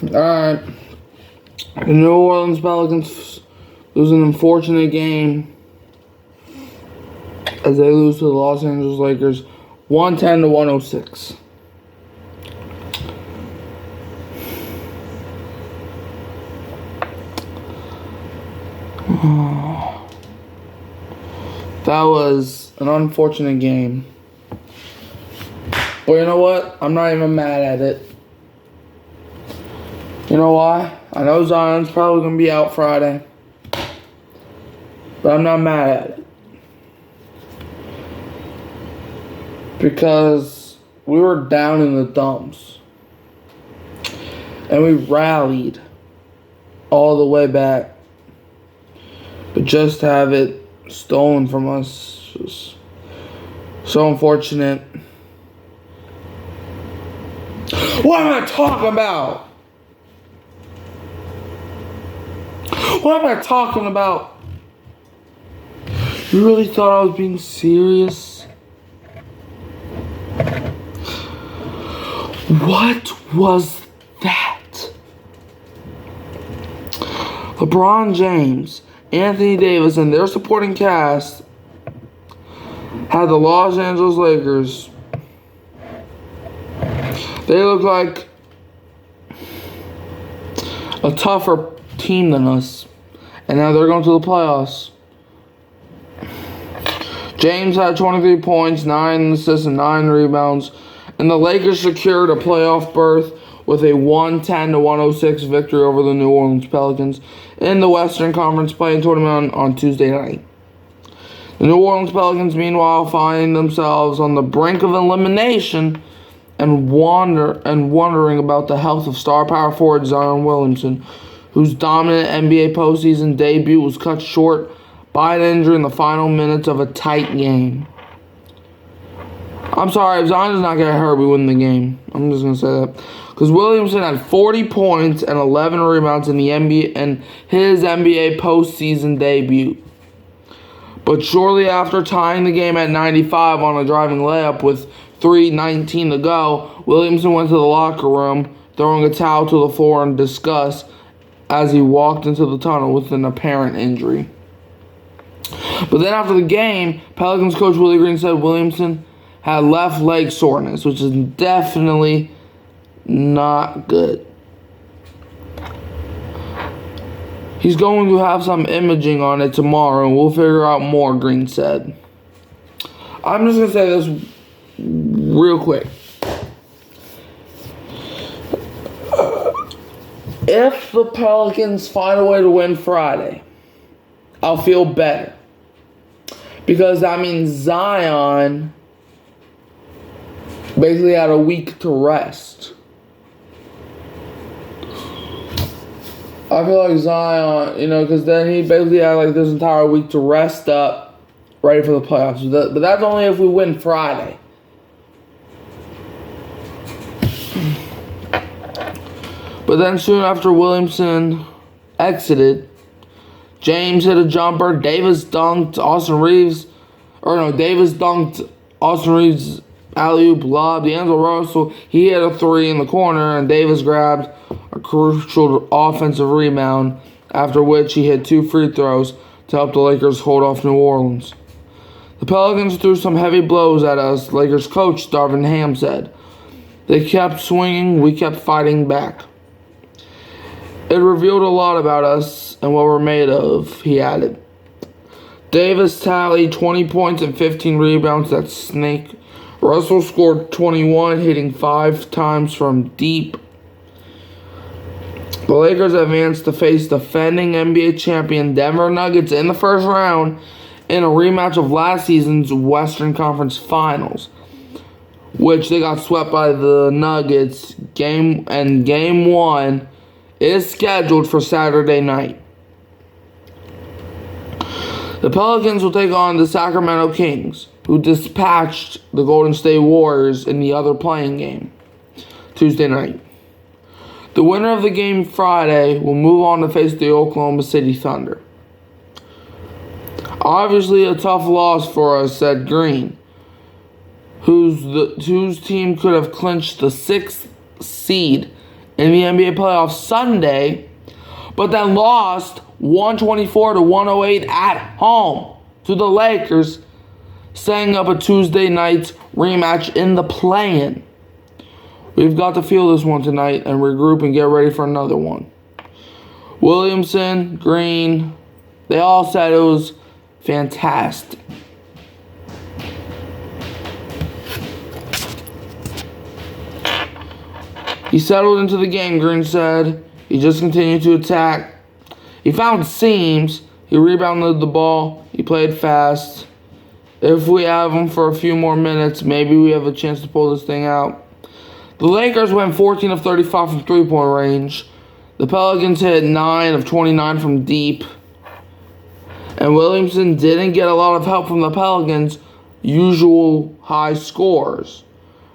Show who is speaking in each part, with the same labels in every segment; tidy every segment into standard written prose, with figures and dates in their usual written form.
Speaker 1: Alright. The New Orleans Pelicans lose an unfortunate game as they lose to the Los Angeles Lakers 110 to 106. That was an unfortunate game. But you know what? I'm not even mad at it. You know why? I know Zion's probably going to be out Friday. But I'm not mad at it. Because we were down in the dumps. And we rallied all the way back. But just to have it stolen from us is so unfortunate. What am I talking about? What am I talking about? You really thought I was being serious? What was that? LeBron James, Anthony Davis, and their supporting cast had the Los Angeles Lakers. They look like a tougher team than us. And now they're going to the playoffs. James had 23 points, 9 assists, and 9 rebounds. And the Lakers secured a playoff berth with a 110 to 106 victory over the New Orleans Pelicans in the Western Conference play-in tournament on Tuesday night. The New Orleans Pelicans, meanwhile, find themselves on the brink of elimination and wondering about the health of star power forward Zion Williamson, whose dominant NBA postseason debut was cut short by an injury in the final minutes of a tight game. I'm sorry, if Zion does not get hurt, we win the game. I'm just going to say that. Because Williamson had 40 points and 11 rebounds in the NBA and his NBA postseason debut. But shortly after tying the game at 95 on a driving layup with 3:19 to go, Williamson went to the locker room, throwing a towel to the floor in disgust as he walked into the tunnel with an apparent injury. But then after the game, Pelicans coach Willie Green said Williamson had left leg soreness, which is definitely not good. He's going to have some imaging on it tomorrow, and we'll figure out more, Green said. I'm just going to say this real quick. If the Pelicans find a way to win Friday, I'll feel better. Because that means Zion basically had a week to rest. I feel like Zion, because then he basically had like this entire week to rest up, ready for the playoffs. But that's only if we win Friday. But then soon after Williamson exited, James hit a jumper. Davis dunked Austin Reeves' alley-oop lob. D'Angelo Russell, he hit a 3 in the corner, and Davis grabbed a crucial offensive rebound, after which he hit 2 free throws to help the Lakers hold off New Orleans. The Pelicans threw some heavy blows at us, Lakers coach Darvin Ham said. They kept swinging, we kept fighting back. It revealed a lot about us and what we're made of, he added. Davis tallied 20 points and 15 rebounds. That's snake. Russell scored 21, hitting 5 times from deep. The Lakers advanced to face defending NBA champion Denver Nuggets in the first round in a rematch of last season's Western Conference Finals, which they got swept by the Nuggets. Game 1 is scheduled for Saturday night. The Pelicans will take on the Sacramento Kings, who dispatched the Golden State Warriors in the other playing game Tuesday night. The winner of the game Friday will move on to face the Oklahoma City Thunder. Obviously a tough loss for us, said Green, whose team could have clinched the 6th seed in the NBA playoffs Sunday, but then lost 124 to 108 at home to the Lakers, setting up a Tuesday night's rematch in the play-in. We've got to feel this one tonight and regroup and get ready for another one. Williamson, Green, they all said it was fantastic. He settled into the game, Green said. He just continued to attack. He found seams. He rebounded the ball. He played fast. If we have him for a few more minutes, maybe we have a chance to pull this thing out. The Lakers went 14 of 35 from three-point range. The Pelicans hit 9 of 29 from deep. And Williamson didn't get a lot of help from the Pelicans' usual high scores.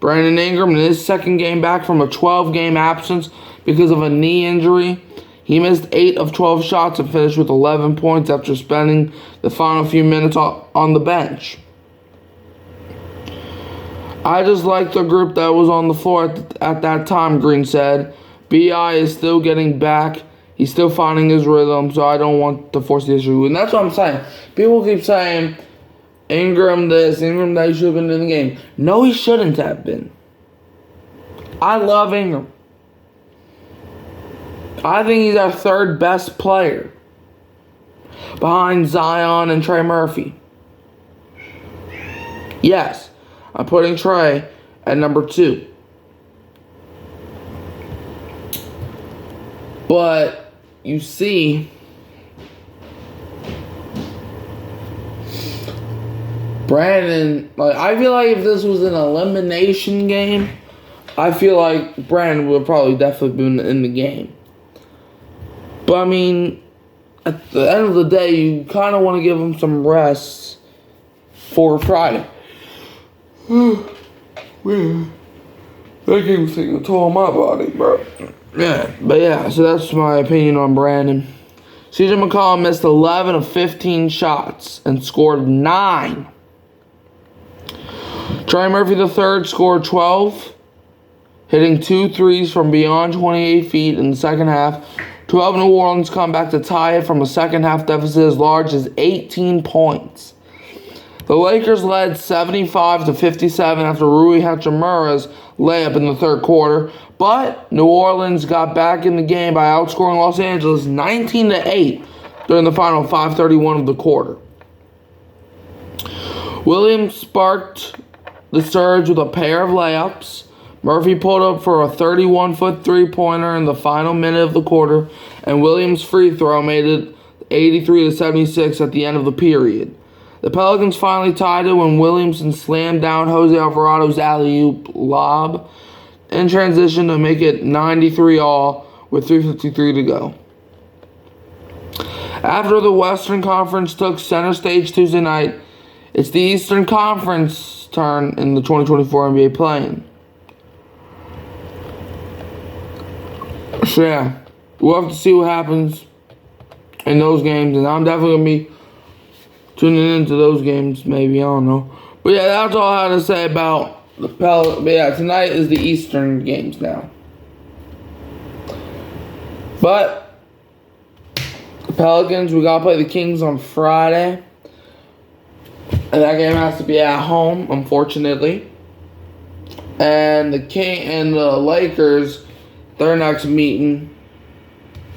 Speaker 1: Brandon Ingram, in his second game back from a 12-game absence because of a knee injury, he missed 8 of 12 shots and finished with 11 points after spending the final few minutes on the bench. I just like the group that was on the floor at that time, Green said. B.I. is still getting back. He's still finding his rhythm, so I don't want to force the issue. And that's what I'm saying. People keep saying, Ingram this, Ingram that, he should have been in the game. No, he shouldn't have been. I love Ingram. I think he's our third best player, behind Zion and Trey Murphy. Yes, I'm putting Trey at number 2. But you see, Brandon, I feel like if this was an elimination game, I feel like Brandon would probably definitely been in the game. But I mean, at the end of the day, you kind of want to give him some rest for Friday. Man, that game was taking a toll on my body, bro. Yeah, so that's my opinion on Brandon. CJ McCollum missed 11 of 15 shots and scored 9. Trey Murphy III scored 12, hitting 2 threes from beyond 28 feet in the second half. 12 New Orleans come back to tie it from a second half deficit as large as 18 points. The Lakers led 75 to 57 after Rui Hachimura's layup in the third quarter, but New Orleans got back in the game by outscoring Los Angeles 19 to 8 during the final 5:31 of the quarter. Williams sparked the surge with a pair of layups. Murphy pulled up for a 31-foot three-pointer in the final minute of the quarter, and Williams' free throw made it 83 to 76 at the end of the period. The Pelicans finally tied it when Williamson slammed down Jose Alvarado's alley-oop lob in transition to make it 93-all with 3:53 to go. After the Western Conference took center stage Tuesday night, it's the Eastern Conference turn in the 2024 NBA play-in. So yeah, we'll have to see what happens in those games, and I'm definitely going to be tuning into those games, maybe, I don't know. But yeah, that's all I had to say about the Pelicans. But yeah, tonight is the Eastern games now. But the Pelicans, we got to play the Kings on Friday. And that game has to be at home, unfortunately. And the Lakers, their next meeting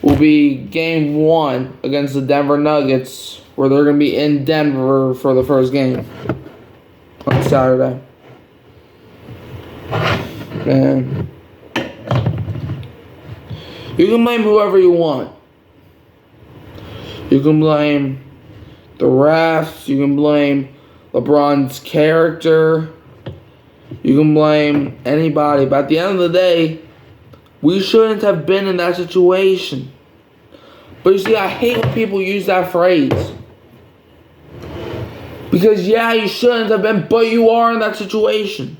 Speaker 1: will be game 1 against the Denver Nuggets, where they're going to be in Denver for the first game on Saturday. And you can blame whoever you want. You can blame the refs. You can blame LeBron's character. You can blame anybody. But at the end of the day, we shouldn't have been in that situation. But you see, I hate when people use that phrase. Because yeah, you shouldn't have been, but you are in that situation.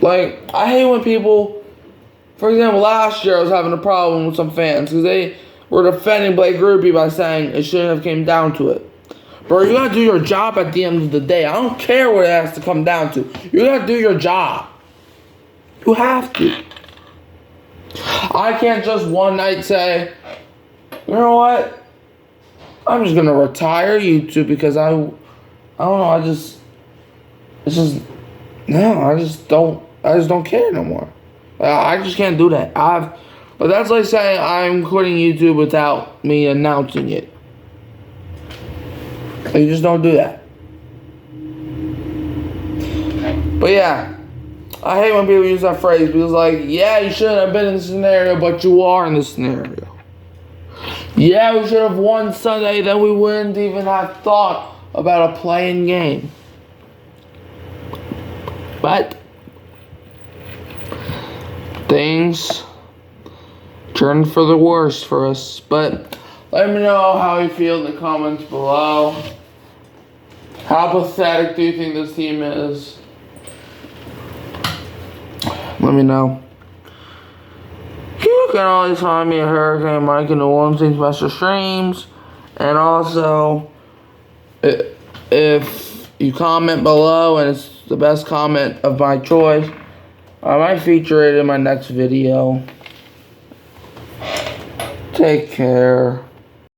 Speaker 1: Like, I hate when people, for example, last year I was having a problem with some fans because they were defending Blake Griffin by saying it shouldn't have came down to it. Bro, you gotta do your job at the end of the day. I don't care what it has to come down to. You gotta do your job. You have to. I can't just one night say, you know what? I'm just gonna retire YouTube because I don't know. I just don't care no more. I just can't do that. But that's like saying I'm quitting YouTube without me announcing it. You just don't do that. But yeah, I hate when people use that phrase because like, yeah, you shouldn't have been in this scenario, but you are in this scenario. Yeah, we should have won Sunday, then we wouldn't even have thought about a playing game. But things turned for the worse for us. But let me know how you feel in the comments below. How pathetic do you think this team is? Let me know. You can always find me at Hurricane Mike in New Orleans Master Streams. And also, if you comment below and it's the best comment of my choice, I might feature it in my next video. Take care.